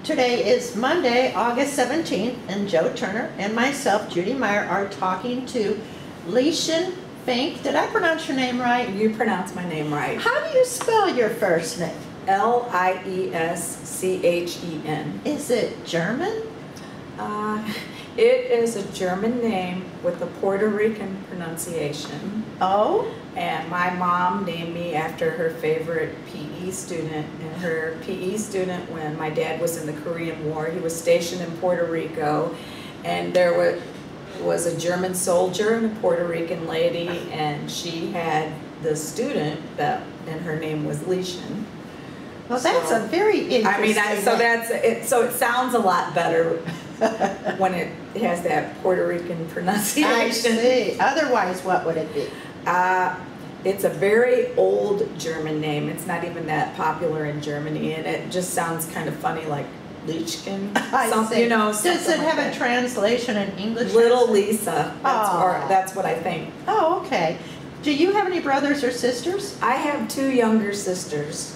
Today is Monday, August 17th, and Joe Turner and myself, Judy Meyer, are talking to Lieschen Fink. Did I pronounce your name right? You pronounce my name right. How do you spell your first name? Lieschen. Is it German? It is a German name with a Puerto Rican pronunciation. Oh? And my mom named me after her favorite PE student. And her PE student, when my dad was in the Korean War, he was stationed in Puerto Rico. And there was a German soldier and a Puerto Rican lady. And she had the student, and her name was Lieschen. Well, that's a very interesting so it sounds a lot better when it has that Puerto Rican pronunciation. I see. Otherwise, what would it be? It's a very old German name. It's not even that popular in Germany, and it just sounds kind of funny, like Lieschen. Does it have a translation in English? Little Lisa. That's what I think. Oh, okay. Do you have any brothers or sisters? I have 2 younger sisters.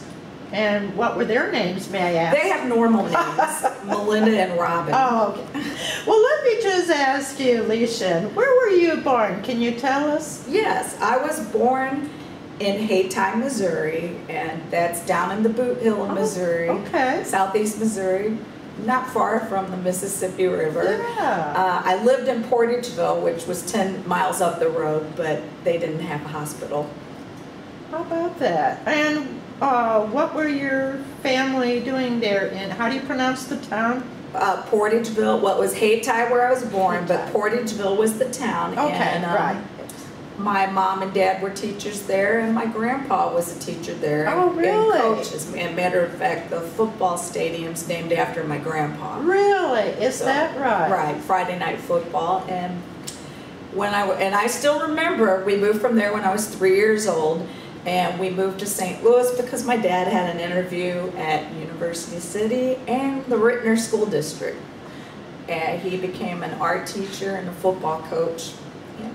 And what were their names, may I ask? They have normal names, Melinda and Robin. Oh, okay. Well, let me just ask you, Lieschen, where were you born? Can you tell us? Yes, I was born in Hayti, Missouri, and that's down in the Boot Hill of Missouri, southeast Missouri, not far from the Mississippi River. Yeah. I lived in Portageville, which was 10 miles up the road, but they didn't have a hospital. How about that? And what were your family doing there? And how do you pronounce the town? Portageville. Well, it was Hayti where I was born, but Portageville was the town. Okay, and, right. My mom and dad were teachers there, and my grandpa was a teacher there. Oh, really? And coaches. And matter of fact, the football stadium's named after my grandpa. Really? Is that right? Right. Friday night football. And I still remember we moved from there when I was 3 years old. And we moved to St. Louis because my dad had an interview at University City and the Rittner School District. And he became an art teacher and a football coach,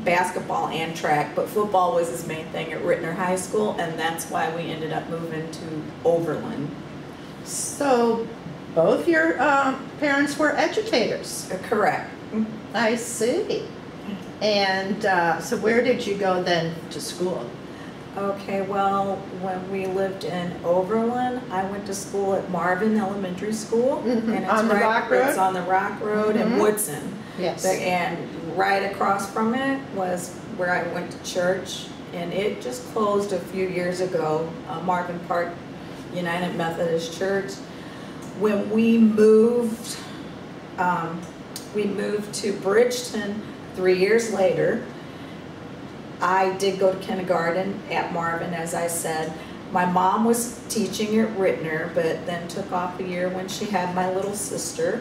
basketball and track, but football was his main thing at Rittner High School, and that's why we ended up moving to Overland. So both your parents were educators? Correct. I see. And so where did you go then to school? Okay, well, when we lived in Overland, I went to school at Marvin Elementary School. Mm-hmm. And it's on the Rock Road? It's on the Rock Road in Woodson. Yes. And right across from it was where I went to church, and it just closed a few years ago, Marvin Park United Methodist Church. When we moved to Bridgeton 3 years later. I did go to kindergarten at Marvin, as I said. My mom was teaching at Rittner, but then took off a year when she had my little sister.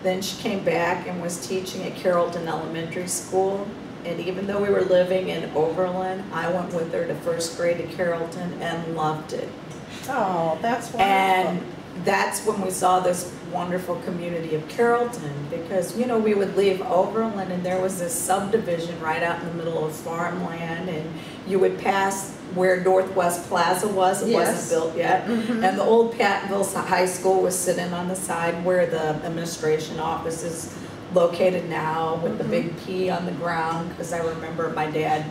Then she came back and was teaching at Carrollton Elementary School. And even though we were living in Overland, I went with her to first grade at Carrollton and loved it. Oh, that's wonderful. And that's when we saw this wonderful community of Carrollton, because we would leave Overland and there was this subdivision right out in the middle of farmland, and you would pass where Northwest Plaza was. It wasn't built yet. Mm-hmm. And the old Pattonville High School was sitting on the side where the administration office is located now, with the big P on the ground, because I remember my dad,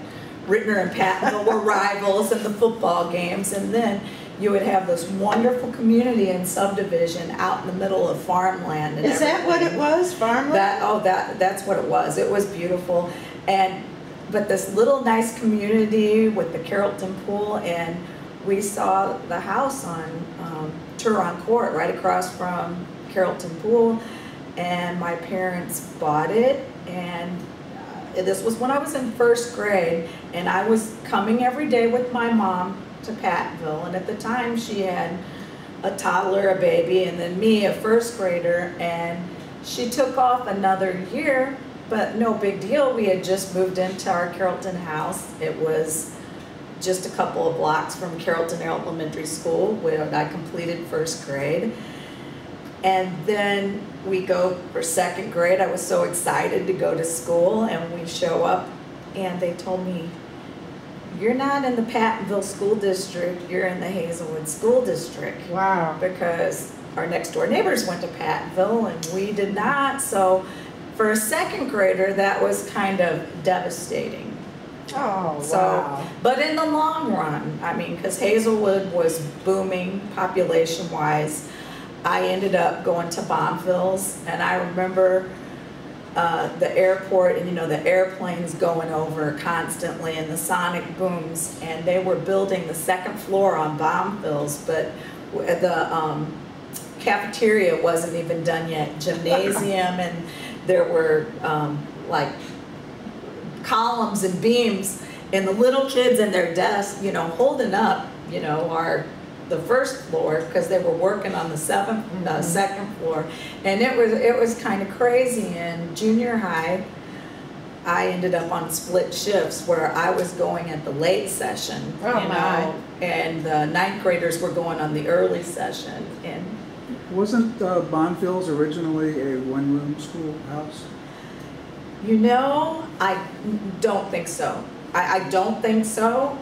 Rittner and Pattonville were rivals in the football games. And then you would have this wonderful community and subdivision out in the middle of farmland. And is that what it was, farmland? That's what it was. It was beautiful. But this little nice community with the Carrollton pool, and we saw the house on Turon Court right across from Carrollton Pool, and my parents bought it, and this was when I was in first grade, and I was coming every day with my mom to Pattonville, and at the time she had a toddler, a baby, and then me, a first grader, and she took off another year, but no big deal. We had just moved into our Carrollton house. It was just a couple of blocks from Carrollton Elementary School, where I completed first grade. And then we go for second grade. I was so excited to go to school, and we show up, and they told me, you're not in the Pattonville School District, you're in the Hazelwood School District. Wow. Because our next door neighbors went to Pattonville and we did not. So for a second grader, that was kind of devastating. Oh, So, wow. but in the long run, I mean, because Hazelwood was booming population-wise, I ended up going to Bonfils, and I remember the airport, and you know, the airplanes going over constantly and the sonic booms, and they were building the second floor on Bonfils, but the cafeteria wasn't even done yet, gymnasium, and there were like columns and beams, and the little kids in their desks, you know, holding up, you know, the first floor, because they were working on the second floor, and it was kind of crazy. In junior high, I ended up on split shifts where I was going at the late session, and the ninth graders were going on the early session. And wasn't Bonfils originally a one-room schoolhouse? you know, I don't think so. I don't think so.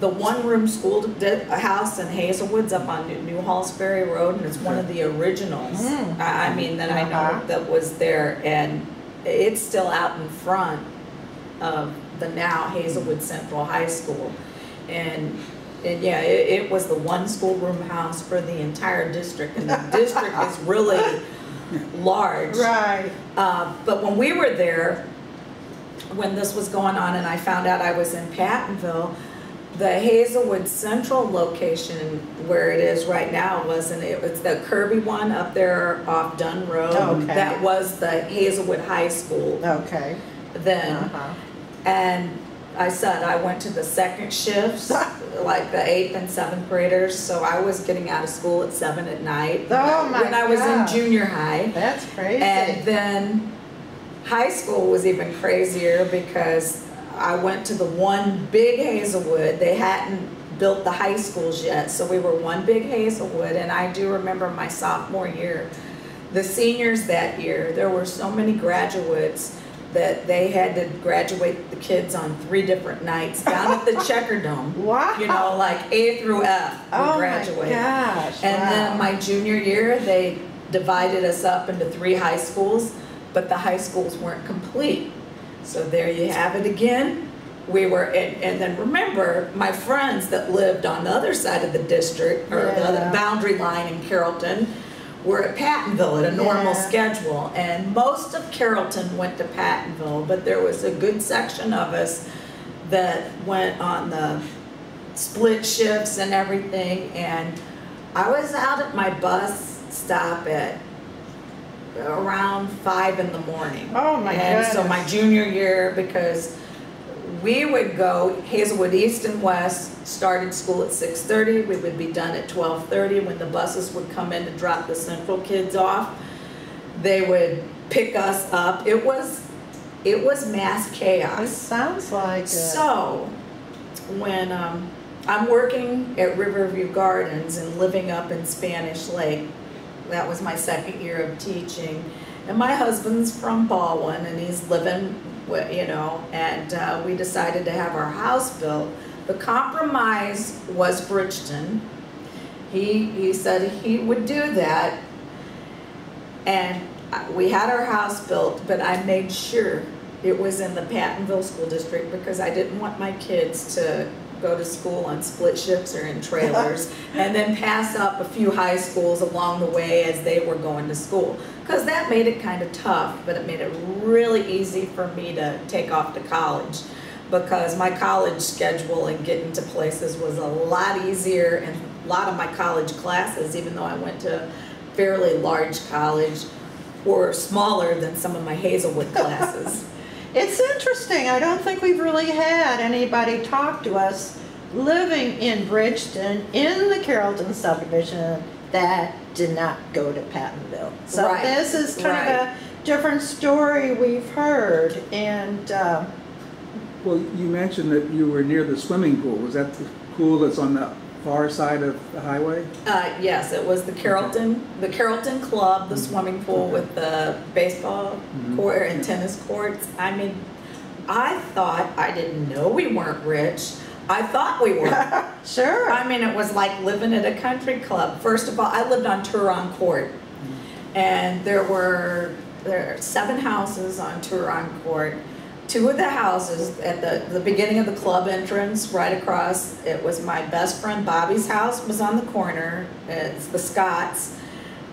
The one-room house in Hazelwood's up on New Hallsbury Road, and it's one of the originals. I mean, that I know that was there, and it's still out in front of the now Hazelwood Central High School. And yeah, it was the one schoolroom house for the entire district, and the district is really large. Right. But when we were there, when this was going on and I found out I was in Pattonville, the Hazelwood Central location where it is right now wasn't it? It's the Kirby one up there off Dunn Road. Okay. That was the Hazelwood High School. Okay. Then. And I said I went to the second shifts, like the 8th and 7th graders, so I was getting out of school at 7 at night. Oh my when I was God. in junior high. That's crazy. And then high school was even crazier because I went to the one big Hazelwood. They hadn't built the high schools yet, so we were one big Hazelwood. And I do remember my sophomore year, the seniors that year, there were so many graduates that they had to graduate the kids on 3 different nights down at the Checker Dome. Wow. You know, like A through F would graduate. Oh my gosh. And wow. then my junior year, they divided us up into 3 high schools, but the high schools weren't complete. So there you have it again. We were, and then remember, my friends that lived on the other side of the district, or the other boundary line in Carrollton, were at Pattonville at a normal schedule. And most of Carrollton went to Pattonville, but there was a good section of us that went on the split shifts and everything. And I was out at my bus stop at around 5 in the morning. Oh my goodness. So my junior year, because we would go Hazelwood East and West, started school at 6:30. We would be done at 12:30. When the buses would come in to drop the Central kids off, they would pick us up. It was mass chaos. It sounds like it. So when I'm working at Riverview Gardens and living up in Spanish Lake, that was my 2nd year of teaching, and my husband's from Baldwin, and he's living, you know, and we decided to have our house built. The compromise was Bridgeton. He said he would do that, and we had our house built, but I made sure it was in the Pattonville School District because I didn't want my kids to go to school on split shifts or in trailers and then pass up a few high schools along the way as they were going to school, because that made it kind of tough, but it made it really easy for me to take off to college, because my college schedule and getting to places was a lot easier, and a lot of my college classes, even though I went to a fairly large college, were smaller than some of my Hazelwood classes. It's interesting. I don't think we've really had anybody talk to us living in Bridgeton in the Carrollton subdivision that did not go to Pattonville. So this is kind of a different story we've heard. And well, you mentioned that you were near the swimming pool. Was that the pool that's on the far side of the highway? Yes, it was the Carrollton Club, the swimming pool with the baseball court and tennis courts. I mean, I thought, I didn't know we weren't rich. I thought we were. Sure. I mean, it was like living at a country club. First of all, I lived on Turon Court, and there are 7 houses on Turon Court. 2 of the houses at the beginning of the club entrance, right across, it was my best friend Bobby's house was on the corner. It's the Scotts,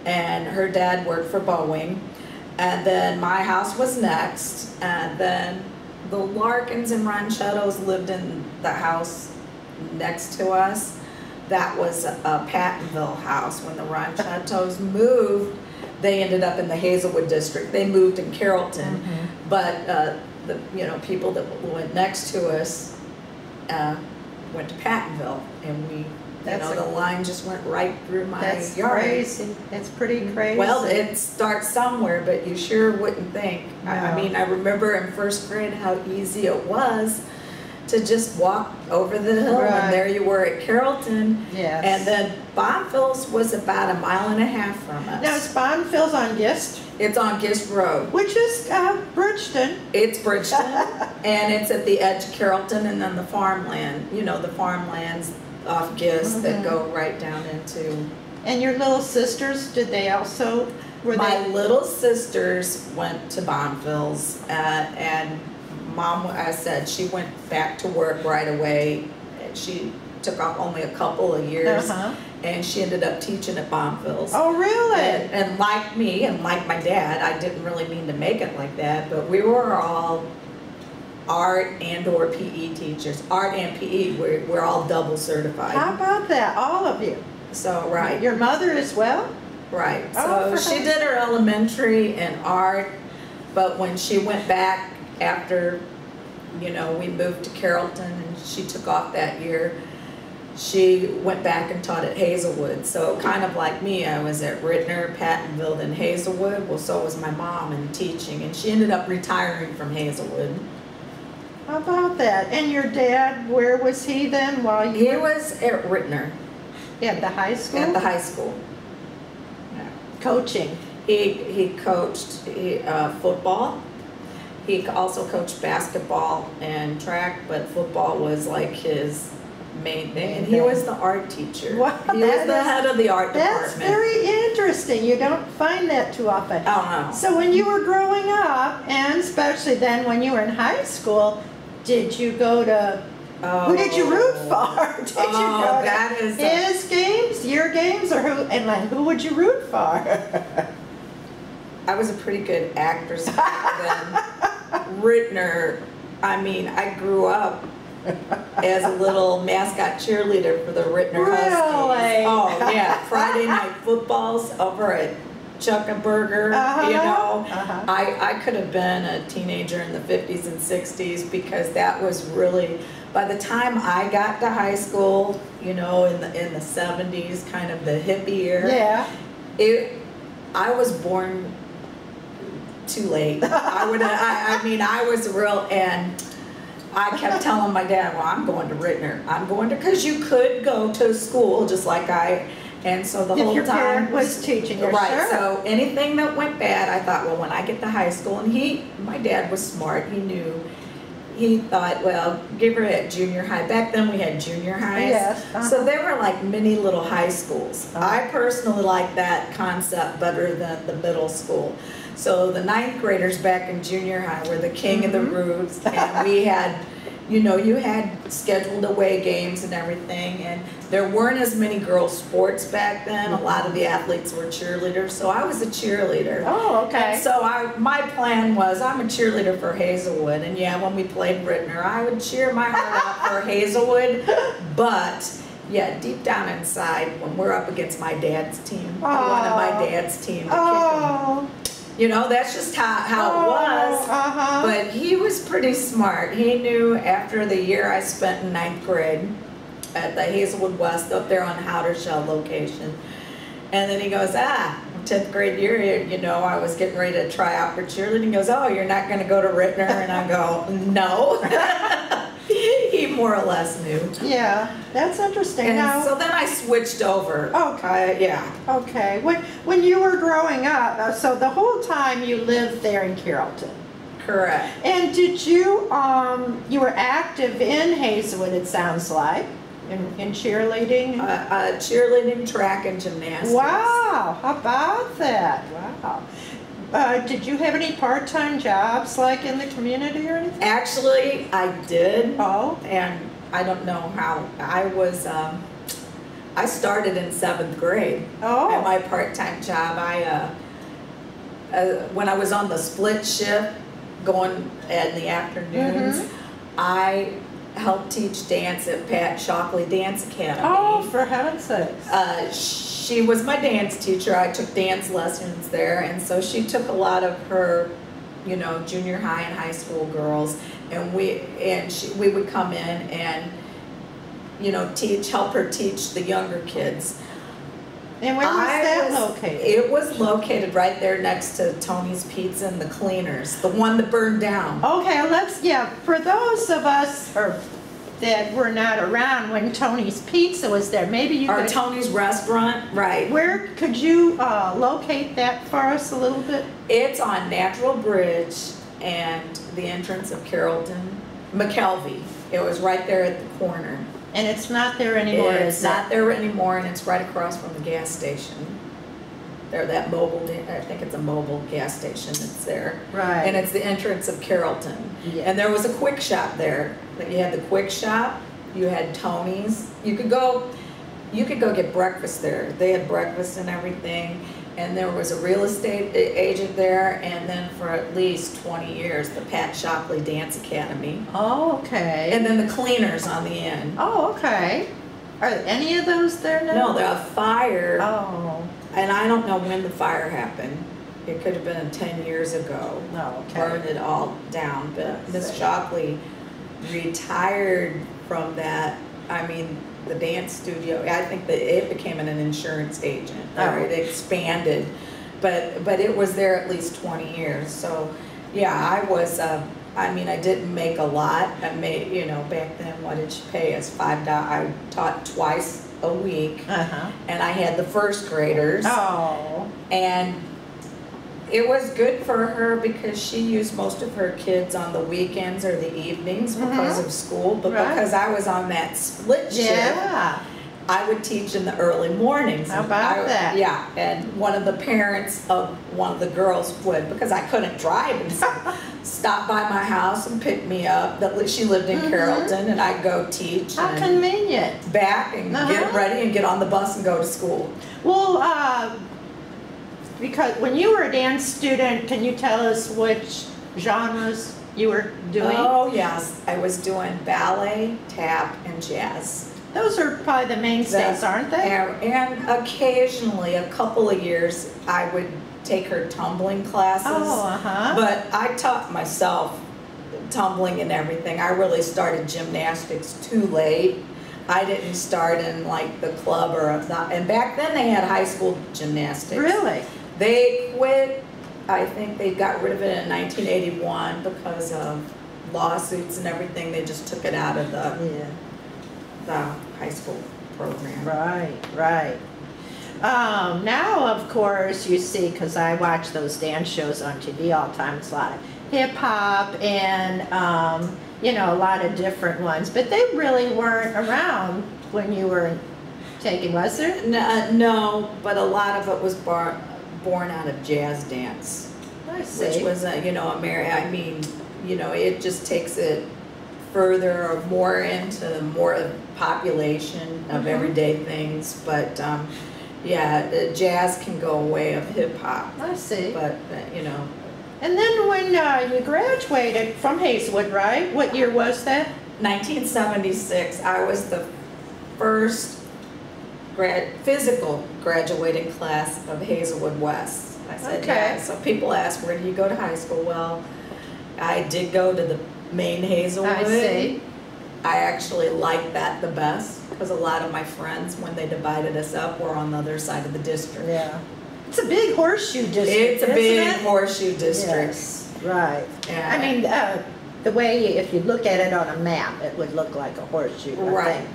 and her dad worked for Boeing. And then my house was next, and then the Larkins and Ronchettos lived in the house next to us. That was a Pattonville house. When the Ronchettos moved, they ended up in the Hazelwood district. They moved in Carrollton, but the people that went next to us went to Pattonville, and we. The line just went right through my yard. That's crazy. It's pretty crazy. Well, it starts somewhere, but you sure wouldn't think. No. I mean, I remember in first grade how easy it was to just walk over the hill, and there you were at Carrollton. Yes. And then Bonfils was about 1.5 miles from us. Now, is Bonfils on Gist? It's on Gist Road. Which is Bridgeton. It's Bridgeton, and it's at the edge of Carrollton, and then the farmland, the farmlands off Gist that go right down into. And your little sisters, did they also, My little sisters went to Bonfils, and Mom, I said, she went back to work right away. She took off only a couple of years, and she ended up teaching at Bonfils. Oh, really? And like me, and like my dad, I didn't really mean to make it like that, but we were all art and or PE teachers. Art and PE, we're all double certified. How about that, all of you? So, right. Your mother as well? Right. Oh, so she did her elementary in art, but when she went back after, we moved to Carrollton and she took off that year, she went back and taught at Hazelwood. So kind of like me, I was at Rittner, Pattonville, and Hazelwood. Well, so was my mom in teaching, and she ended up retiring from Hazelwood. How about that? And your dad, where was he then while you He was at Rittner. At the high school? At the high school. Yeah. Coaching? He coached football. He also coached basketball and track, but football was like his main thing. And he was the art teacher. Wow, he was the head of the art department. That's very interesting. You don't find that too often. Oh, no. So when you were growing up, and especially then when you were in high school, did you go to, who did you root for? Did you go to his games, your games, or who would you root for? I was a pretty good actress back then. Rittner, I mean, I grew up as a little mascot cheerleader for the Rittner Huskies. Oh, yeah. Friday night footballs over at Chuck-a-Burger, I could have been a teenager in the 50s and 60s because that was really, by the time I got to high school, in the 70s, kind of the hippie era, I was born too late. I was real, and I kept telling my dad, well, I'm going to Rittner. I'm going to, because you could go to school just like and so the whole time. Your parent was teaching you, right, sure. So anything that went bad, I thought, well, when I get to high school, and my dad was smart, he thought, well, give her at junior high. Back then we had junior highs. Yes. So they were like mini little high schools. I personally like that concept better than the middle school. So the 9th graders back in junior high were the king of the roofs, and we had, you had scheduled away games and everything, and there weren't as many girls' sports back then. A lot of the athletes were cheerleaders, so I was a cheerleader. Oh, okay. And so my plan was, I'm a cheerleader for Hazelwood, and when we played Rittner, I would cheer my heart out for Hazelwood, but deep down inside, when we're up against my dad's team, I wanted my dad's team to kick them. That's just how it was. But he was pretty smart. He knew after the year I spent in 9th grade at the Hazelwood West up there on Howdershell location. And then he goes, 10th grade year, I was getting ready to try out for cheerleading. He goes, oh, you're not going to go to Rittner? And I go, no. He more or less knew. Yeah, that's interesting. And so then I switched over. Okay. Okay. When you were growing up, so the whole time you lived there in Carrollton? Correct. And did you, you were active in Hazelwood, it sounds like, in cheerleading? Cheerleading, track, and gymnastics. Wow, how about that? Wow. Did you have any part-time jobs like in the community or anything? Actually, I did. Oh. And I don't know how. I started in 7th grade. Oh. At my part-time job, when I was on the split shift, going in the afternoons, I helped teach dance at Pat Shockley Dance Academy. Oh, for heaven's sakes. She was my dance teacher. I took dance lessons there, and so she took a lot of her, you know, junior high and high school girls, and we would come in and, you know, help her teach the younger kids. And where was that located? It was located right there next to Tony's Pizza and the Cleaners, the one that burned down. Okay, for those of us that were not around when Tony's Pizza was there, maybe you could... Or Tony's Restaurant, right. Where could you locate that for us a little bit? It's on Natural Bridge and the entrance of McKelvey. It was right there at the corner. And it's not there anymore, is it? It's not there anymore, and it's right across from the gas station. There, that mobile, I think it's a mobile gas station that's there. Right. And it's the entrance of Carrollton. Yeah. And there was a quick shop there. You had the quick shop, you had Tony's. You could go get breakfast there. They had breakfast and everything. And there was a real estate agent there, and then for at least 20 years, the Pat Shockley Dance Academy. Oh, okay. And then the Cleaners on the end. Oh, okay. Are any of those there now? No, there was a fire. Oh. And I don't know when the fire happened. It could have been 10 years ago. Oh, okay. Burned it all down. But Miss Shockley retired from that. I mean, the dance studio, I think that it became an insurance agent, or it expanded, but it was there at least 20 years. So yeah, I mean, I didn't make a lot. I made, you know, back then, what did she pay us? $5. I taught twice a week, and I had the first graders. Oh. And it was good for her because she used most of her kids on the weekends or the evenings because of school, but because I was on that split shift, I would teach in the early mornings. How about that? Yeah, and one of the parents of one of the girls would, because I couldn't drive, and stop by my house and pick me up. She lived in Carrollton, and I'd go teach. How convenient. Back and get ready and get on the bus and go to school. Well, because when you were a dance student, can you tell us which genres you were doing? Oh, yes. I was doing ballet, tap, and jazz. Those are probably the mainstays, aren't they? And occasionally, a couple of years, I would take her tumbling classes. Oh, But I taught myself tumbling and everything. I really started gymnastics too late. I didn't start in like the club and back then they had high school gymnastics. Really? They quit, I think they got rid of it in 1981 because of lawsuits and everything. They just took it out of the high school program. Right. Now, of course, you see, because I watch those dance shows on TV all the time, it's a lot of hip-hop and, you know, a lot of different ones. But they really weren't around when you were taking, was there? No, but a lot of it was born out of jazz dance. I see. Which was, you know, I mean, you know, it just takes it further or more into more population of everyday things. But yeah, the jazz can go away of hip hop. I see. But you know. And then when you graduated from Hazelwood, right? What year was that? 1976. I was the first physical graduating class of Hazelwood West. I said, yeah. So people ask, where do you go to high school? Well, I did go to the main Hazelwood. I see. I actually liked that the best because a lot of my friends, when they divided us up, were on the other side of the district. Yeah. It's a big horseshoe district. It's a big horseshoe district. Yes, right. Yeah. I mean, the way, if you look at it on a map, it would look like a horseshoe, I think.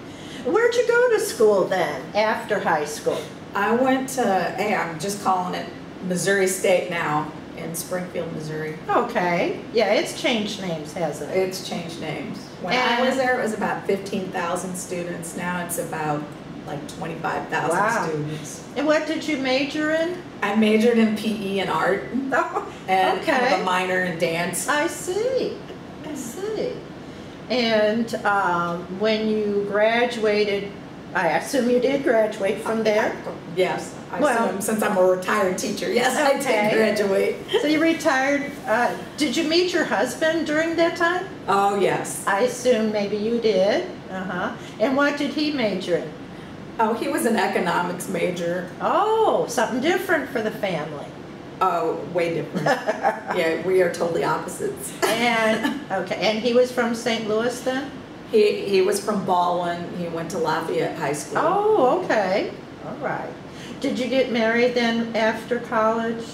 Where'd you go to school then, after high school? I went to, I'm just calling it Missouri State now, in Springfield, Missouri. Okay. Yeah, it's changed names, hasn't it? It's changed names. When I was there, it was about 15,000 students. Now it's about like 25,000 Wow. students. And what did you major in? I majored in PE and art Oh, and kind of okay. a minor in dance. I see. I see. And when you graduated, I assume you did graduate from there. Yes, I Well- assume, since I'm a retired teacher. Yes, I Okay. did graduate. So you retired. Did you meet your husband during that time? Oh, yes. I assume maybe you did. Uh-huh. And what did he major in? Oh, he was an economics major. Oh, something different for the family. Oh, way different. Yeah, we are totally opposites. And okay, and he was from St. Louis then? He was from Baldwin. He went to Lafayette High School. Oh, okay. All right. Did you get married then after college?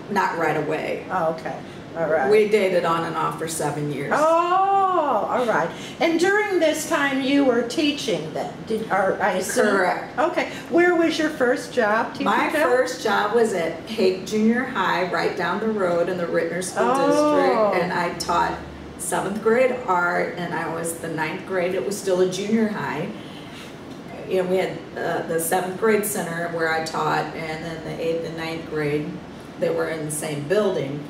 Not right away. Oh, okay. All right. We dated on and off for 7 years. Oh, all right. And during this time you were teaching then? Or I assume? Correct. Okay. Where was your first job, teacher? My Joe? first job was at Hake Junior High, right down the road in the Rittner School Oh. District, and I taught 7th grade art, and I was the 9th grade. It was still a junior high. You know, we had the 7th grade center where I taught, and then the 8th and 9th grade, they were in the same building.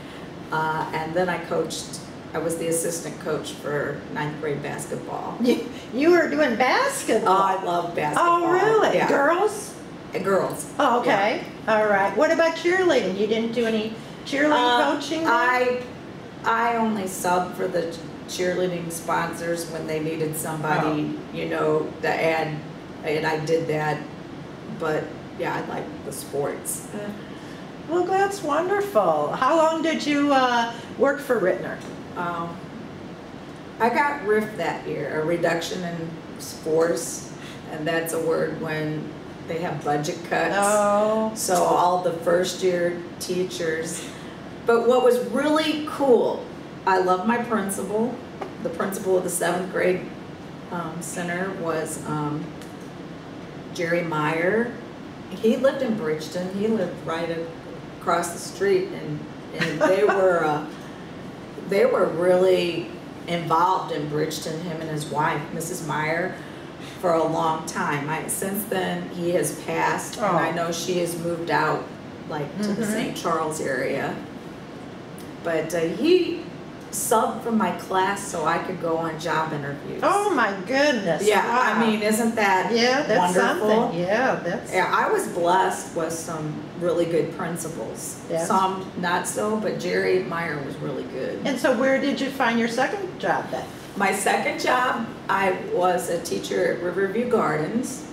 And then I coached. I was the assistant coach for 9th grade basketball. You were doing basketball? Oh, I love basketball. Oh, really? Yeah. Girls? Girls. Oh, okay. All right. What about cheerleading? You didn't do any cheerleading coaching? then? I only subbed for the cheerleading sponsors when they needed somebody, you know, to add, and I did that. But yeah, I like the sports. Well, that's wonderful. How long did you work for Rittner? I got RIF that year, a reduction in force, and that's a word when they have budget cuts. Oh. So all the first year teachers. But what was really cool, I love my principal. The principal of the 7th grade center was Jerry Meyer. He lived in Bridgeton. He lived right across the street, and they were really involved in Bridgeton, him and his wife, Mrs. Meyer, for a long time. Since then, he has passed, and I know she has moved out, like, to the St. Charles area. But he subbed for my class so I could go on job interviews. Oh my goodness. Yeah, wow. I mean, isn't that that's wonderful? something. Yeah, that's. Yeah, I was blessed with some really good principals. Yes. Some not so, but Jerry Meyer was really good. And so where did you find your second job then? My second job, I was a teacher at Riverview Gardens.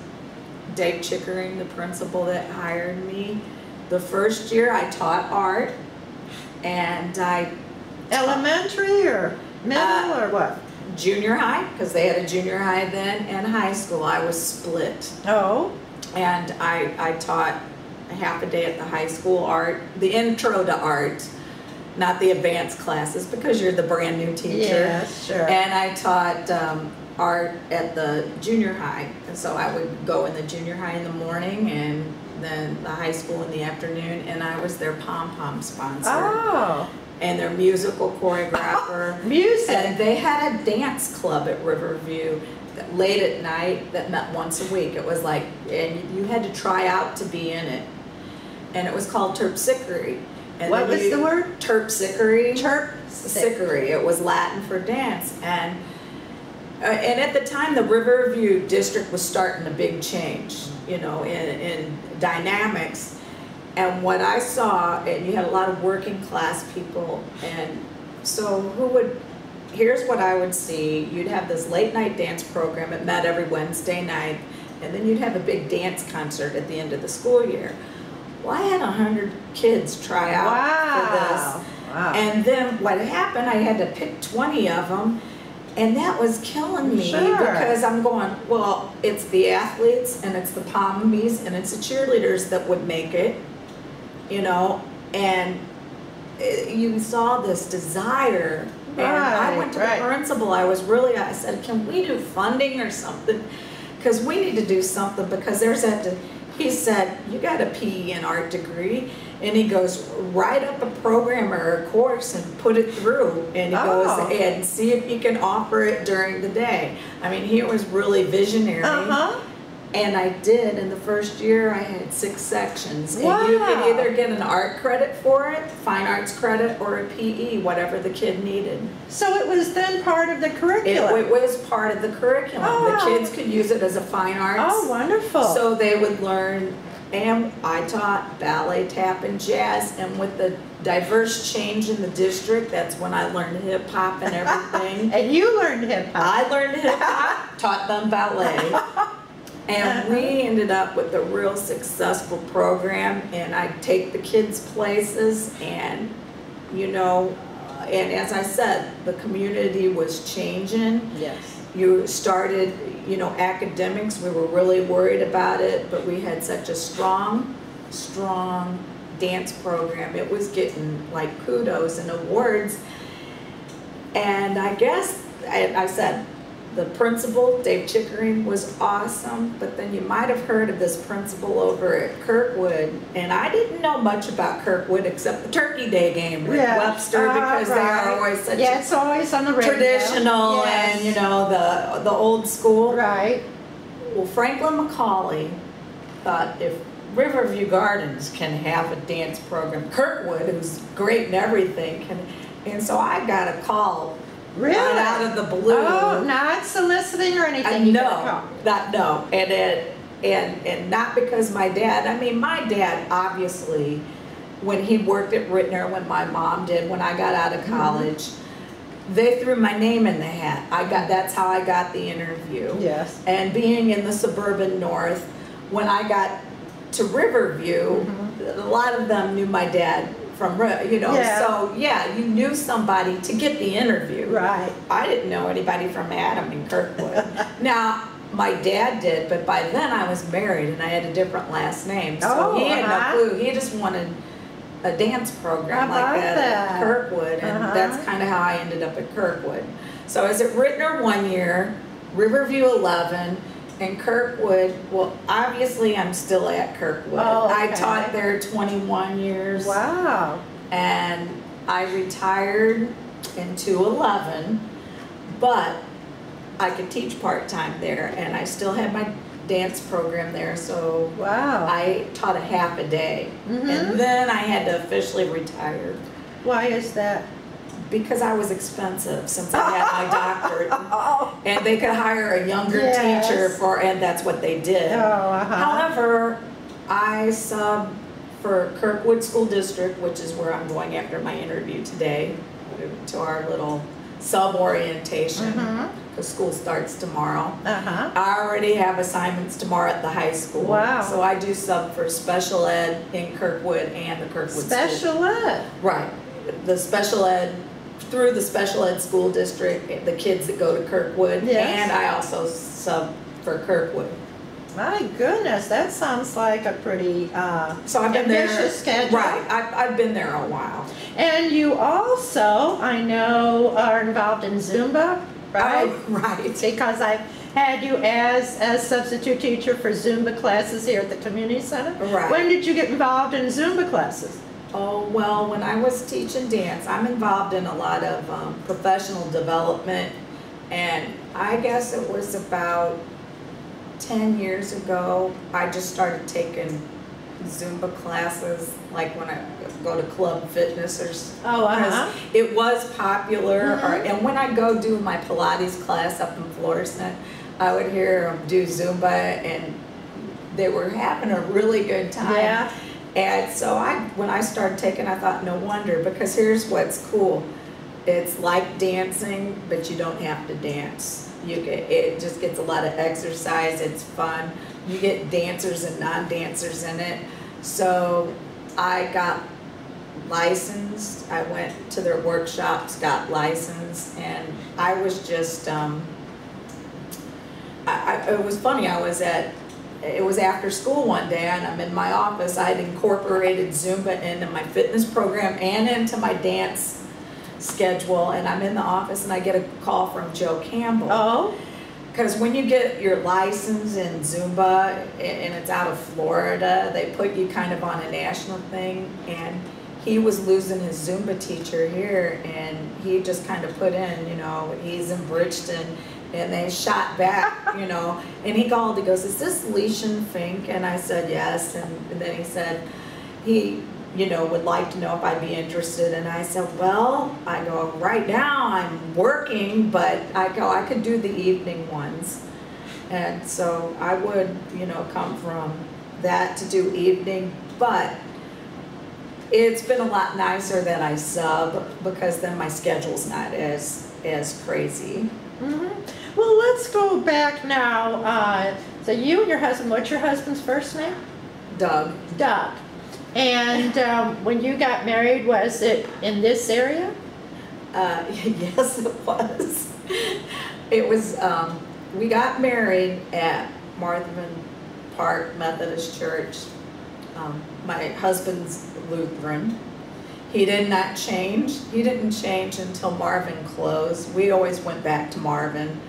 Dave Chickering, the principal that hired me. The first year I taught art, and I Elementary or middle or what? junior high, because they had a junior high then, and high school. I was split. Oh. And I taught a half a day at the high school art, the intro to art, not the advanced classes, because you're the brand new teacher. Yeah, sure. And I taught art at the junior high. And so I would go in the junior high in the morning and then the high school in the afternoon, and I was their pom-pom sponsor. Oh. And their musical choreographer. Music. And they had a dance club at Riverview late at night that met once a week. It was like, and you had to try out to be in it. And it was called Terpsichore. And What was the word? Terpsichore. Terpsichore. It was Latin for dance. And at the time, the Riverview district was starting a big change, you know, in dynamics. And what I saw, and you had a lot of working class people, and so here's what I would see. You'd have this late night dance program. It met every Wednesday night, and then you'd have a big dance concert at the end of the school year. Well, I had 100 kids try out for this. Wow. And then what happened, I had to pick 20 of them, and that was killing me. Sure. Because I'm going, well, it's the athletes, and it's the pommies, and it's the cheerleaders that would make it, you know, and you saw this desire. And I went to the principal. I said, can we do funding or something? Because we need to do something, because he said, you got a PE and art degree. And he goes, write up a program or a course and put it through. And he goes, and see if you can offer it during the day. I mean, he was really visionary. And I did. In the first year, I had 6 sections. And you could either get an art credit for it, fine arts credit, or a PE, whatever the kid needed. So it was then part of the curriculum? It was part of the curriculum. The kids could use it as a fine arts. Oh, wonderful. So they would learn, and I taught ballet, tap, and jazz. And with the diverse change in the district, that's when I learned hip hop and everything. And you learned hip hop. I learned hip hop, taught them ballet. And we ended up with a real successful program, and I'd take the kids places, and you know, and as I said, the community was changing. Yes. You started, you know, academics, we were really worried about it, but we had such a strong dance program. It was getting like kudos and awards. And I guess, I said, the principal, Dave Chickering, was awesome, but then you might have heard of this principal over at Kirkwood, and I didn't know much about Kirkwood except the Turkey Day game with Webster, because they are always such it's always on the radio. Traditional and, you know, the old school. Right. Well, Franklin McCauley thought if Riverview Gardens can have a dance program, Kirkwood, who's great and everything, can, and so I got a call. Really? Right out of the blue. Oh, not soliciting or anything? No, and not because my dad, I mean, my dad obviously, when he worked at Rittner, when my mom did, when I got out of college, they threw my name in the hat. That's how I got the interview. Yes. And being in the suburban north, when I got to Riverview, a lot of them knew my dad from, you know, so yeah, you knew somebody to get the interview. Right. I didn't know anybody from Adam and Kirkwood. Now, my dad did, but by then I was married and I had a different last name. So he had no clue. He just wanted a dance program like that at Kirkwood, and that's kind of how I ended up at Kirkwood. So I was at Rittner 1 year, Riverview 11, and Kirkwood, well, obviously I'm still at Kirkwood. I taught there 21 years. Wow. And I retired in 2011, but I could teach part-time there, and I still had my dance program there, so I taught a half a day. And then I had to officially retire. Why is that? Because I was expensive since I had my doctorate, and they could hire a younger teacher for, and that's what they did. However, I subbed for Kirkwood School District, which is where I'm going after my interview today, to our little sub-orientation, because school starts tomorrow. I already have assignments tomorrow at the high school. Wow. So I do sub for special ed in Kirkwood and the Kirkwood Special ed? Right. The special ed, through the special ed school district, the kids that go to Kirkwood, and I also sub for Kirkwood. My goodness, that sounds like a pretty so I've been there, schedule. Right, I've been there a while. And you also, I know, are involved in Zumba, right? Right. Because I've had you as substitute teacher for Zumba classes here at the community center. Right. When did you get involved in Zumba classes? Oh, well, when I was teaching dance, I'm involved in a lot of professional development, and I guess it was about 10 years ago, I just started taking Zumba classes, like when I go to Club Fitness or it was popular, and when I go do my Pilates class up in Florissant, I would hear them do Zumba, and they were having a really good time. Yeah. And so when I started taking, I thought, no wonder, because here's what's cool. It's like dancing, but you don't have to dance. It just gets a lot of exercise, it's fun. You get dancers and non-dancers in it. So I got licensed, I went to their workshops, got licensed, and I was just, it was funny, it was after school one day, and I'm in my office. I had incorporated Zumba into my fitness program and into my dance schedule, and I'm in the office and I get a call from Joe Campbell. because when you get your license in Zumba and it's out of Florida, they put you kind of on a national thing, and he was losing his Zumba teacher here, and he just kind of put in, you know, he's in Bridgeton, and they shot back, you know, and he called, he goes, is this Lieschen Fink? And I said, yes, and then he said, he, you know, would like to know if I'd be interested, and I said, well, I go, right now I'm working, but I go, I could do the evening ones, and so I would, you know, come from that to do evening, but it's been a lot nicer that I sub, because then my schedule's not as crazy. Mm-hmm. Well, let's go back now. So you and your husband, what's your husband's first name? Doug. Doug. And when you got married, was it in this area? Yes, it was. It was, we got married at Marthman Park Methodist Church. My husband's Lutheran. He did not change. He didn't change until Marvin closed. We always went back to Marvin,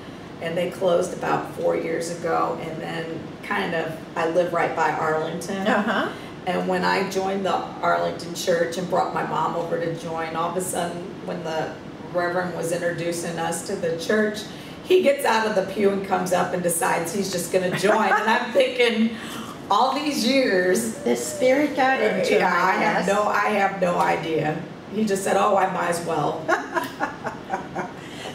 and they closed about 4 years ago, and then kind of, I live right by Arlington. Uh-huh. And when I joined the Arlington church and brought my mom over to join, all of a sudden when the Reverend was introducing us to the church, he gets out of the pew and comes up and decides he's just going to join. And I'm thinking, all these years, The Spirit got into him, I guess. have no idea. He just said, oh, I might as well.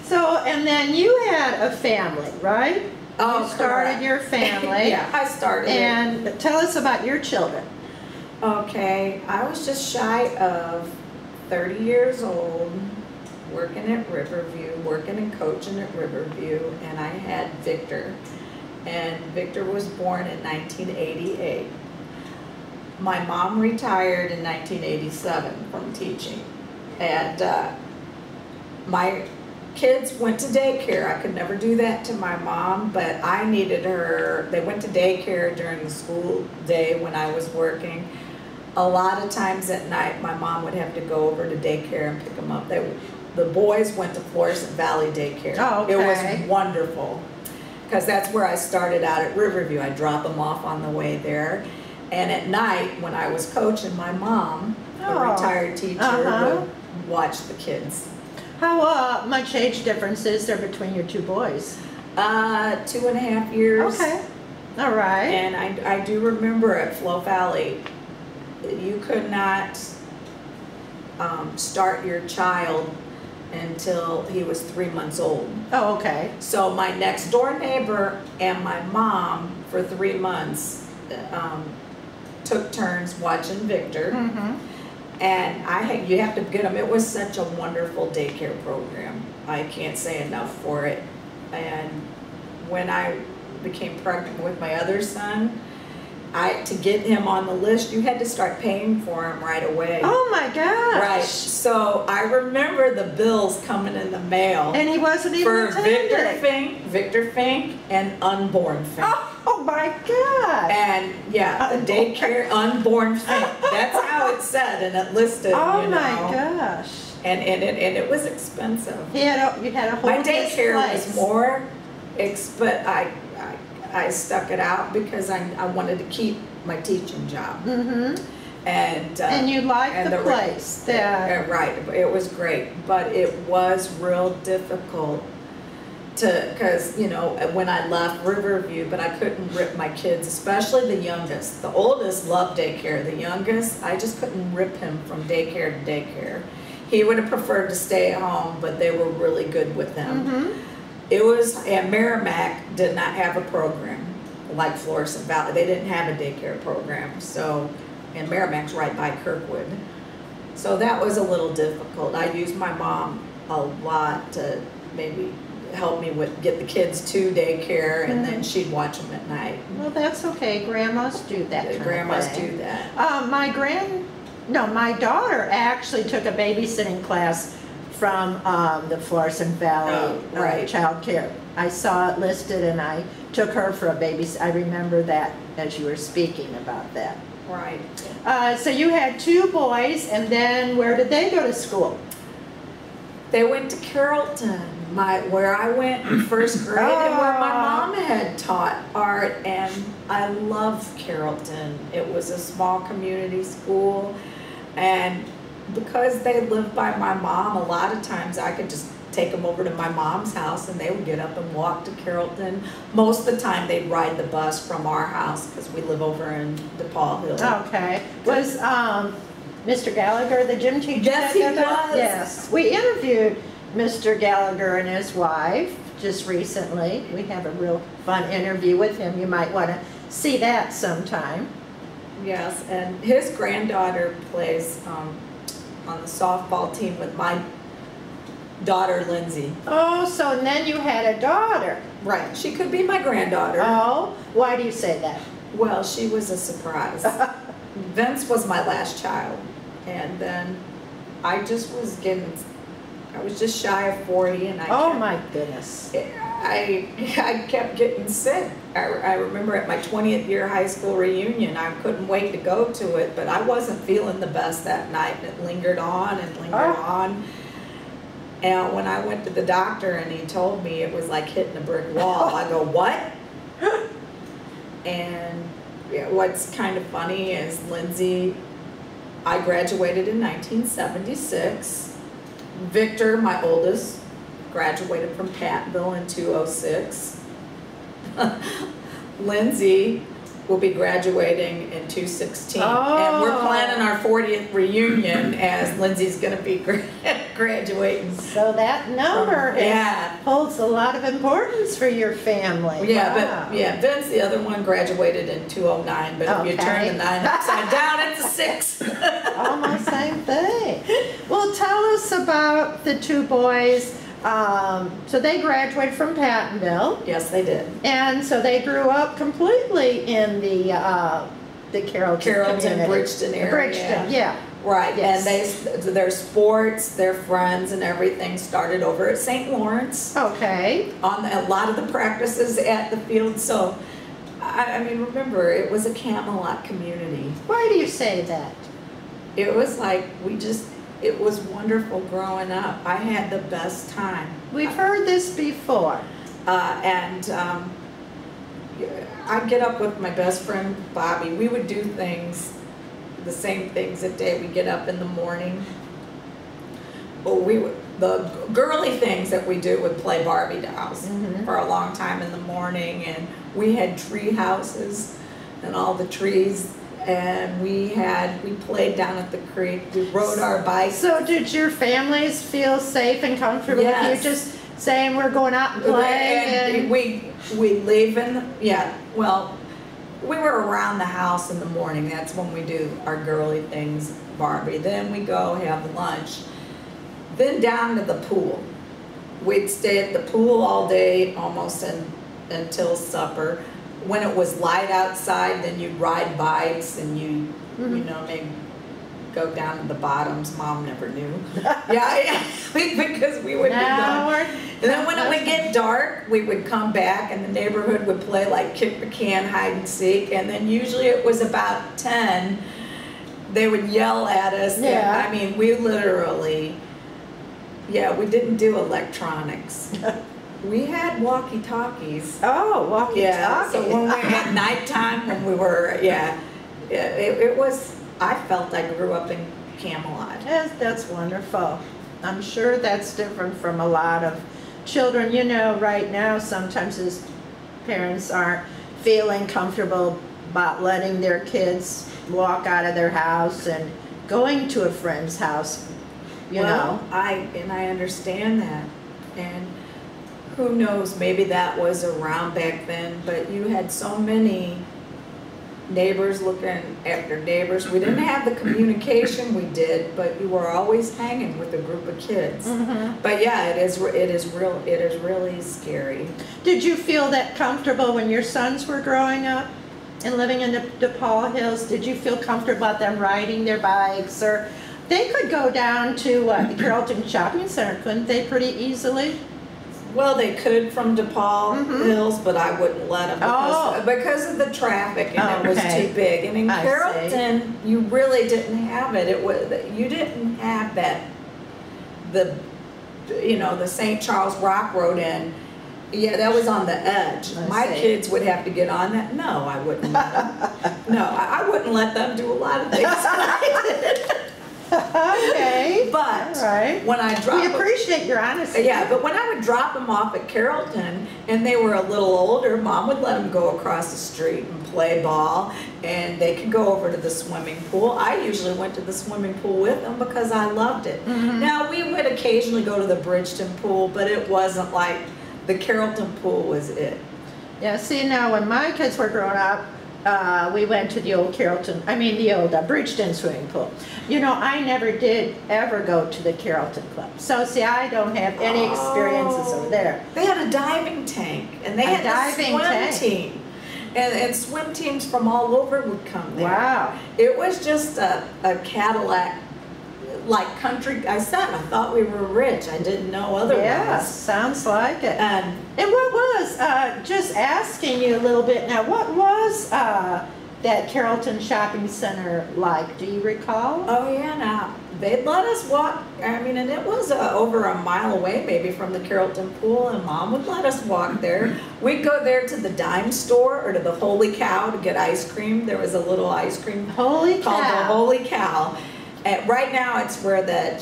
So, and then you had a family, right? Oh, You started correct. your family. Yeah, I started it. And tell us about your children. Okay, I was just shy of 30 years old, working at Riverview, working and coaching at Riverview, and I had Victor. And Victor was born in 1988. My mom retired in 1987 from teaching. And my kids went to daycare. I could never do that to my mom, but I needed her. They went to daycare during the school day when I was working. A lot of times at night, my mom would have to go over to daycare and pick them up. The boys went to Florissant Valley Daycare. Oh, okay. It was wonderful, because that's where I started out at Riverview. I'd drop them off on the way there. And at night, when I was coaching, my mom, a retired teacher, would watch the kids. How much age difference is there between your two boys? 2.5 years. Okay. All right. And I do remember at Flo Valley, you could not start your child until he was 3 months old. Oh, okay. So my next door neighbor and my mom for 3 months took turns watching Victor. Mm-hmm. And you have to get them. It was such a wonderful daycare program. I can't say enough for it. And when I became pregnant with my other son, to get him on the list, you had to start paying for him right away. Oh my gosh. Right. So I remember the bills coming in the mail. And he wasn't even for attending. Victor Fink, and unborn Fink. Oh my God. And yeah, the daycare unborn Fink. That's how it said, and it listed. Oh you know. my gosh. And it was expensive. You had a whole My daycare was more, but I stuck it out because I wanted to keep my teaching job. Mm-hmm. And you liked the place. Right, it was great, but it was real difficult because, you know, when I left Riverview, but I couldn't rip my kids, especially the youngest. The oldest loved daycare. The youngest, I just couldn't rip him from daycare to daycare. He would have preferred to stay at home, but they were really good with him. Mm-hmm. It was, at Merrimack did not have a program like Florissant Valley. They didn't have a daycare program. So, and Merrimack's right by Kirkwood. So that was a little difficult. I used my mom a lot to maybe help me get the kids to daycare, and then she'd watch them at night. Well, that's okay. Grandmas do that. Grandmas do that. My daughter actually took a babysitting class from the Florissant Valley Child Care. I saw it listed, and I took her for a babysit. I remember that as you were speaking about that. Right. So you had two boys, and then where did they go to school? They went to Carrollton. where I went in first grade and where my mom had taught art, and I loved Carrollton. It was a small community school, and because they lived by my mom, a lot of times I could just take them over to my mom's house and they would get up and walk to Carrollton. Most of the time they'd ride the bus from our house because we live over in DePaul Hill. Okay. Was Mr. Gallagher the gym teacher? Yes, he was. Yes. We interviewed Mr. Gallagher and his wife just recently. We have a real fun interview with him. You might want to see that sometime. Yes, and his granddaughter plays on the softball team with my daughter, Lindsay. Oh, so then you had a daughter. Right. She could be my granddaughter. Oh, why do you say that? Well, she was a surprise. Vince was my last child, and then I was just shy of 40, and my goodness. I kept getting sick. I remember at my 20th year high school reunion, I couldn't wait to go to it, but I wasn't feeling the best that night, and it lingered on and lingered on. And when I went to the doctor and he told me it was like hitting a brick wall, I go, what? And what's kind of funny is Lindsay, I graduated in 1976. Victor, my oldest, graduated from Pattonville in 2006. Lindsay will be graduating in 2016. And we're planning our 40th reunion as Lindsay's going to be graduating. So that number holds a lot of importance for your family. Yeah, wow. Vince, the other one, graduated in 2009, but if you turn the 9 upside down, it's a 6. Almost same thing. Well, tell us about the two boys. So they graduated from Pattonville. Yes, they did. And so they grew up completely in the Carrollton community. Bridgeton area. Bridgeton, yeah. Right, yes. And their sports, their friends, and everything started over at St. Lawrence. Okay. On a lot of the practices at the field. So, I mean, remember, it was a Camelot community. Why do you say that? It was like it was wonderful growing up. I had the best time. We've heard this before. I'd get up with my best friend, Bobby. We would do the same things a day. We'd get up in the morning. The girly things that we do would play Barbie dolls for a long time in the morning. And we had tree houses and all the trees. And we played down at the creek. We rode our bikes. So did your families feel safe and comfortable with you just saying we're going out and playing? And we leave well, we were around the house in the morning. That's when we do our girly things, Barbie. Then we go have lunch. Then down to the pool. We'd stay at the pool all day, almost until supper. When it was light outside, then you'd ride bikes and you know, maybe go down to the bottoms. Mom never knew. Because we would be done. And then when it would get dark, we would come back and the neighborhood would play like kick the can, hide and seek. And then usually it was about 10, they would yell at us. Yeah. I mean, we literally, we didn't do electronics. We had walkie-talkies. Oh, walkie-talkies. Yeah, so when we at nighttime, when we were, it was, I felt I grew up in Camelot. Yes, that's wonderful. I'm sure that's different from a lot of children. You know, right now, sometimes as parents aren't feeling comfortable about letting their kids walk out of their house and going to a friend's house, you know. I understand that. And who knows, maybe that was around back then, but you had so many neighbors looking after neighbors. We didn't have the communication we did, but you were always hanging with a group of kids. But yeah, it is really scary. Did you feel that comfortable when your sons were growing up and living in the DePaul Hills? Did you feel comfortable about them riding their bikes? Or they could go down to the Carrollton Shopping Center, couldn't they, pretty easily? Well, they could from DePaul Hills, but I wouldn't let them because of the traffic, and it was too big. And in Carrollton, you really didn't have it. You didn't have that. you know, the St. Charles Rock Road in. Yeah, that was on the edge. My kids would have to get on that. No, I wouldn't let them. No, I wouldn't let them do a lot of things that I did. Okay. But right. when I drop we appreciate your honesty. Yeah, but when I would drop them off at Carrollton and they were a little older, Mom would let them go across the street and play ball, and they could go over to the swimming pool. I usually went to the swimming pool with them because I loved it. Now, we would occasionally go to the Bridgeton pool, but it wasn't like the Carrollton pool was it. Yeah, see, now when my kids were growing up, we went to the old Bridgeton swimming pool. You know, I never did ever go to the Carrollton club. So, see, I don't have any experiences over there. They had a diving tank, and they had a swim team. And swim teams from all over would come there. Wow. It was just a Cadillac, like country. I thought we were rich. I didn't know otherwise. Yeah, sounds like it. And what was, just asking you a little bit now, what was that Carrollton Shopping Center like? Do you recall? Oh, yeah, now, they'd let us walk, I mean, and it was over a mile away maybe from the Carrollton pool, and Mom would let us walk there. We'd go there to the dime store or to the Holy Cow to get ice cream. There was a little ice cream called the Holy Cow. Right now, it's where the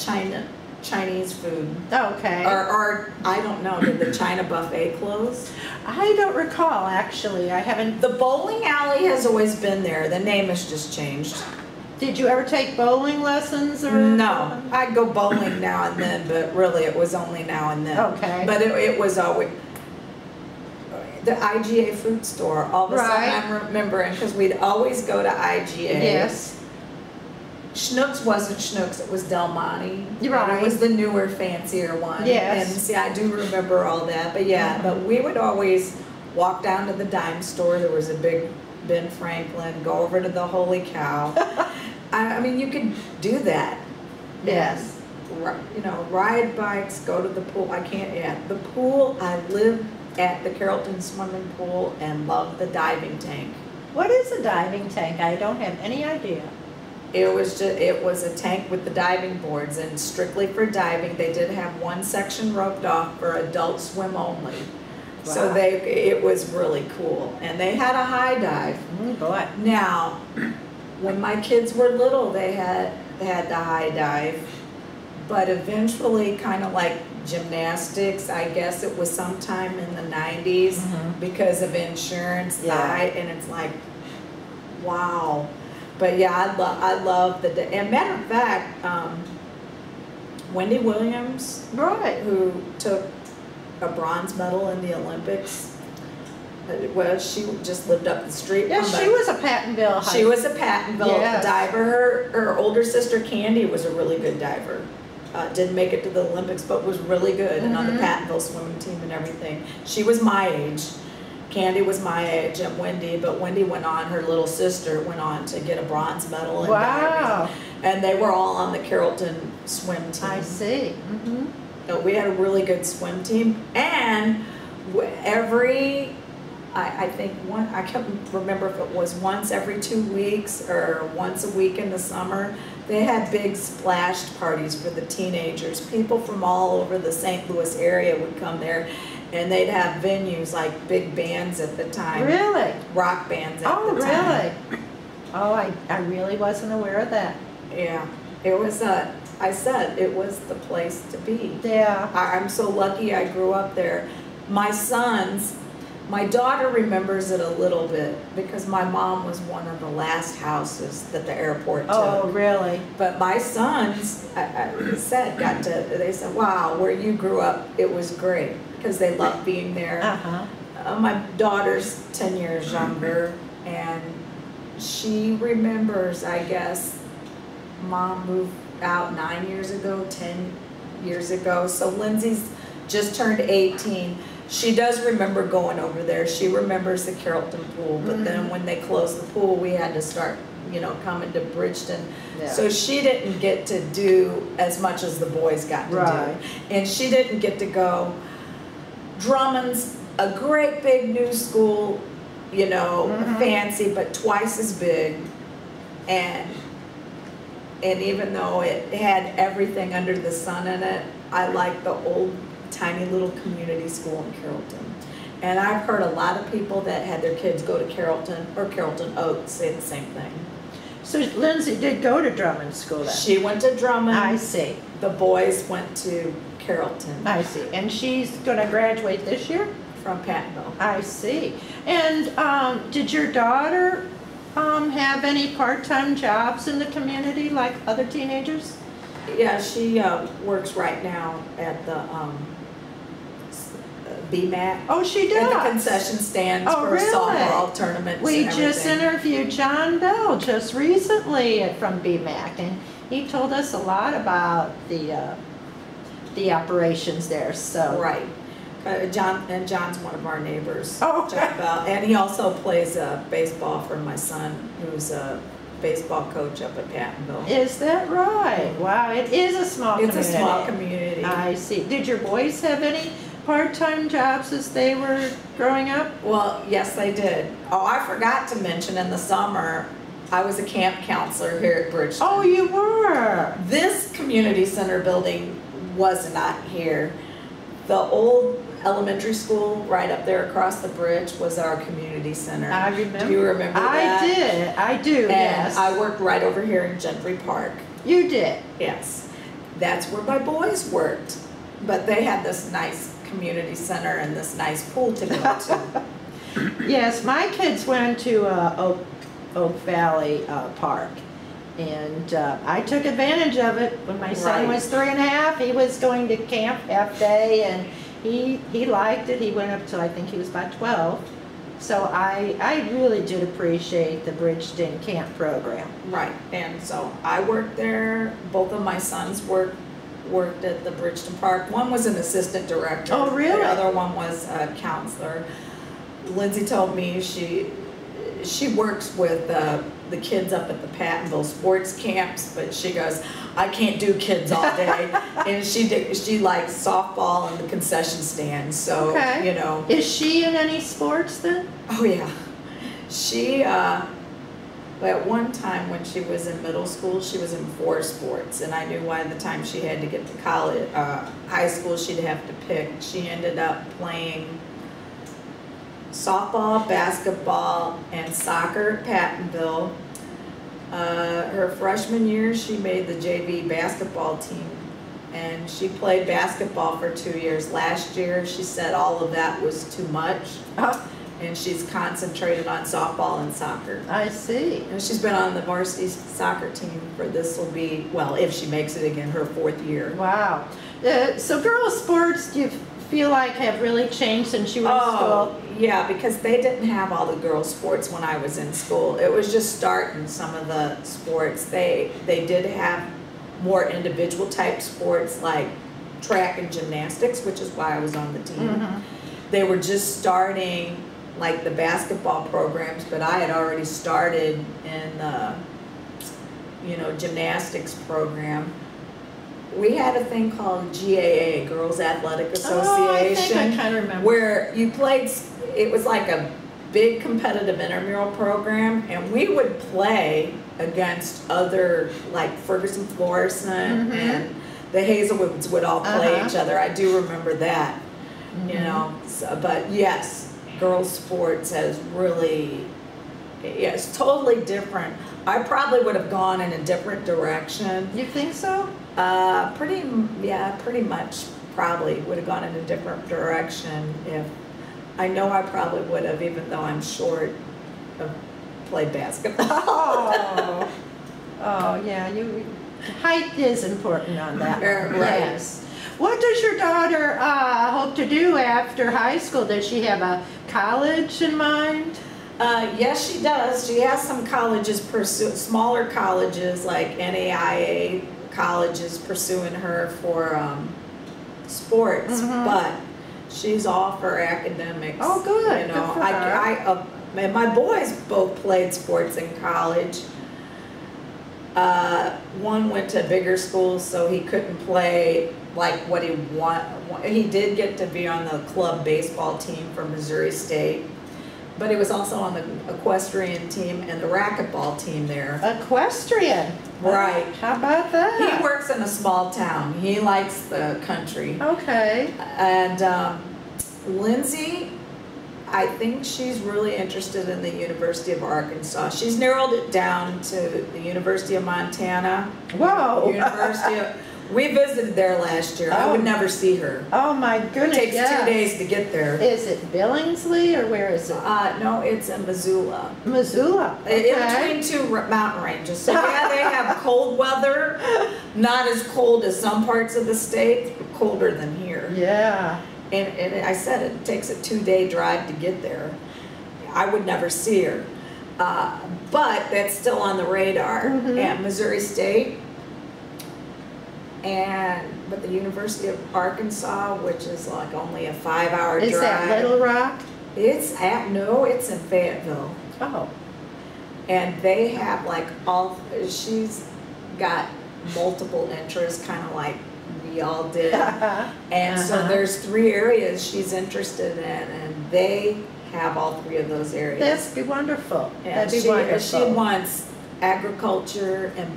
Chinese food. Okay. Or I don't know, did the China buffet close? I don't recall, actually. I haven't. The bowling alley has always been there. The name has just changed. Did you ever take bowling lessons? Or no. I'd go bowling now and then, but really it was only now and then. Okay. But it was always the IGA fruit store. All of a sudden I'm remembering, because we'd always go to IGA. Yes. Schnucks wasn't Schnucks, it was Del Monte. Right. It was the newer, fancier one. Yes. And see, I do remember all that. But yeah, but we would always walk down to the dime store. There was a big Ben Franklin, go over to the Holy Cow. I mean, you could do that. Yes. You know, ride bikes, go to the pool. The pool, I lived at the Carrollton swimming pool and loved the diving tank. What is a diving tank? I don't have any idea. It was a tank with the diving boards, and strictly for diving. They did have one section roped off for adult swim only. Wow. So it was really cool, and they had a high dive. Boy. Now, when my kids were little, they had the high dive, but eventually, kind of like gymnastics, I guess it was sometime in the 90s because of insurance. And it's like, wow. But yeah, I love the, and matter of fact, Wendy Williams, who took a bronze medal in the Olympics, well, she just lived up the street. Yeah, she was a Pattonville. She was a Pattonville diver. Her older sister Candy was a really good diver. Didn't make it to the Olympics, but was really good and on the Pattonville swimming team and everything. She was my age. Candy was my age, and Wendy, but Wendy went on, her little sister went on to get a bronze medal in diving. And they were all on the Carrollton swim team. I see. So we had a really good swim team, and I think I can't remember if it was once every 2 weeks or once a week in the summer, they had big splash parties for the teenagers. People from all over the St. Louis area would come there, and they'd have venues like big bands at the time. Really? Rock bands at the time. Oh, really? Oh, I really wasn't aware of that. Yeah. It was, I said, it was the place to be. Yeah. I'm so lucky I grew up there. My daughter remembers it a little bit because my mom was one of the last houses that the airport took. Oh, really? But my sons, they said, wow, where you grew up, it was great because they loved being there. My daughter's 10 years younger, and she remembers, I guess, Mom moved out 9 years ago, 10 years ago. So Lindsay's just turned 18. She does remember going over there. She remembers the Carrollton pool, but then when they closed the pool, we had to start, coming to Bridgeton. Yeah. So she didn't get to do as much as the boys got to do. And she didn't get to go. Drummond's a great big new school, fancy, but twice as big. And And even though it had everything under the sun in it, I like the old, tiny little community school in Carrollton. And I've heard a lot of people that had their kids go to Carrollton or Carrollton Oaks say the same thing. So Lindsay did go to Drummond School then? She went to Drummond. I see. The boys went to Carrollton. I see. And she's going to graduate this year? From Pattonville. I see. And did your daughter have any part-time jobs in the community like other teenagers? Yeah, she works right now at the BMAC. Oh, she does? At the concession stands Oh, for really? softball tournaments We and just everything. interviewed John Bell just recently from BMAC, and he told us a lot about the operations there. So Right. John's one of our neighbors. Oh. John Bell. And he also plays baseball for my son, who's a baseball coach up at Pattonville. Is that right? Wow, it is a small It's community. a small community. I see. Did your boys have any part-time jobs as they were growing up? Well, yes, they did. Oh, I forgot to mention in the summer, I was a camp counselor here at Bridgeton. Oh, you were? This community center building was not here. The old elementary school right up there across the bridge was our community center. I remember. Do you remember that? I did. I do, And yes. I worked right over here in Gentry Park. You did? Yes. That's where my boys worked. But they had this nice community center and this nice pool to go to. Yes, my kids went to Oak Valley Park. And I took advantage of it. When my son Right. was 3.5, he was going to camp half day, and he liked it. He went up till I think he was about 12. So I really did appreciate the Bridgeton camp program. Right. And so I worked there. Both of my sons worked at the Bridgeton Park. One was an assistant director. Oh, really? The other one was a counselor. Lindsay told me she works with the kids up at the Pattonville sports camps, but she goes, I can't do kids all day. And she likes softball and the concession stand. So, Okay. you know. Is she in any sports then? Oh yeah. She, at one time when she was in middle school, she was in 4 sports. And I knew by the time she had to get to college, high school, she'd have to pick. She ended up playing softball, basketball, and soccer at Pattonville. Her freshman year, she made the JV basketball team, and she played basketball for 2 years. Last year, she said all of that was too much, and she's concentrated on softball and soccer. I see. And she's been on the varsity soccer team for this will be, well, if she makes it again, her 4th year. Wow. So girls' sports, do you feel like have really changed since you were in school? Yeah, because they didn't have all the girls' sports when I was in school. It was just starting some of the sports. They did have more individual type sports like track and gymnastics, which is why I was on the team. Mm-hmm. They were just starting like the basketball programs, but I had already started in the, gymnastics program. We had a thing called GAA, Girls Athletic Association. Oh, I think I kind of remember. Where you played, it was like a big competitive intramural program, and we would play against other, like Ferguson Florissant and the Hazelwoods would all play each other. I do remember that, So, but yes, girls' sports has really, it's totally different. I probably would have gone in a different direction. You think so? Pretty much probably would have gone in a different direction if, I know I probably would have, even though I'm short, of played basketball. Oh, yeah, height is important on that one. Right. Yes. What does your daughter hope to do after high school? Does she have a college in mind? Yes, she does. She has some colleges smaller colleges like NAIA colleges pursuing her for sports, but she's all for academics. Oh, good. Good for her. And my boys both played sports in college. One went to a bigger school, so he couldn't play like what he wanted. He did get to be on the club baseball team for Missouri State, but he was also on the equestrian team and the racquetball team there. Equestrian. Right. How about that? He works in a small town. He likes the country. Okay. And Lindsay, I think she's really interested in the University of Arkansas. She's narrowed it down to the University of Montana. Whoa. We visited there last year. I would never see her. Oh my goodness. It takes 2 days to get there. Is it Billingsley or where is it? No, it's in Missoula. Missoula. Okay. In between two mountain ranges. So yeah, they have cold weather. Not as cold as some parts of the state, but colder than here. Yeah. And I said it takes a 2-day drive to get there. I would never see her. But that's still on the radar. At Missouri State, but the University of Arkansas, which is like only a 5-hour drive. Is that Little Rock? It's in Fayetteville. Oh. And they have like she's got multiple interests, kind of like we all did. And so there's 3 areas she's interested in, and they have all 3 of those areas. That'd be wonderful. And That'd be wonderful. She wants agriculture and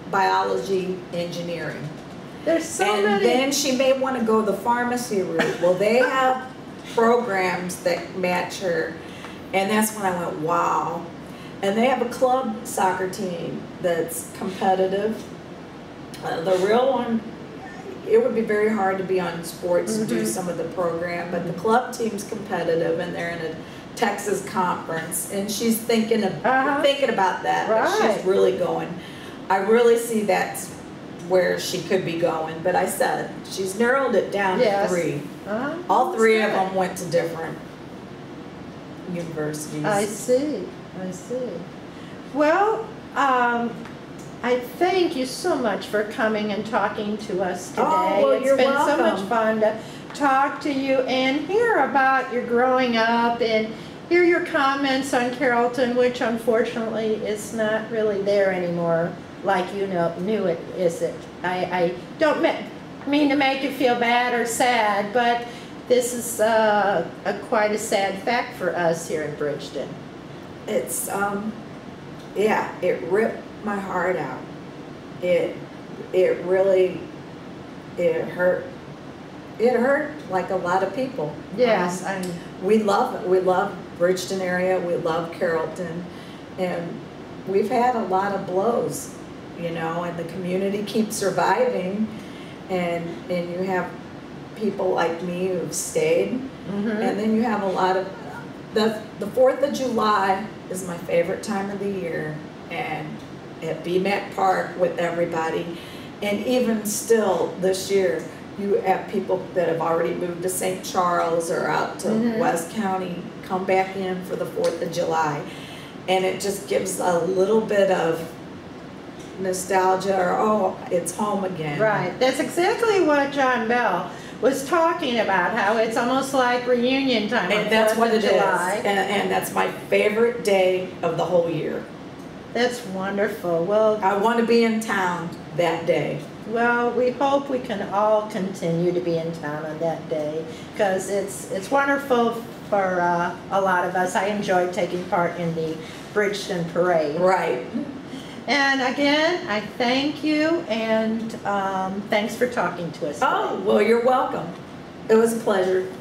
biology engineering. There's so and many. Then she may want to go the pharmacy route. Well, they have programs that match her, and that's when I went, wow. And they have a club soccer team that's competitive. The real one, it would be very hard to be on sports to do some of the program, but the club team's competitive, and they're in a Texas conference, and she's thinking about that. Right. But she's really going. I really see that's where she could be going, but I said she's narrowed it down to 3. All 3 of them went to different universities. I see. Well, I thank you so much for coming and talking to us today. Oh, well, it's been so much fun to talk to you and hear about your growing up and hear your comments on Carrollton, which unfortunately is not really there anymore like you knew it isn't. I don't mean to make you feel bad or sad, but this is quite a sad fact for us here in Bridgeton. It's yeah, it ripped my heart out. It really hurt. It hurt like a lot of people. Yes, we love it. We love Bridgeton area. We love Carrollton, and we've had a lot of blows, and the community keeps surviving, and you have people like me who've stayed, and then you have a lot of the 4th of July is my favorite time of the year, and at BMAC Park with everybody, and even still this year you have people that have already moved to St. Charles or out to West County come back in for the 4th of July, and it just gives a little bit of nostalgia, or it's home again. Right. That's exactly what John Bell was talking about, how it's almost like reunion time. And that's what it is. And that's my favorite day of the whole year. That's wonderful. Well, I want to be in town that day. Well, we hope we can all continue to be in town on that day, because it's wonderful for a lot of us. I enjoyed taking part in the Bridgeton Parade. Right. And again, I thank you, and thanks for talking to us today. Oh, well, you're welcome. It was a pleasure.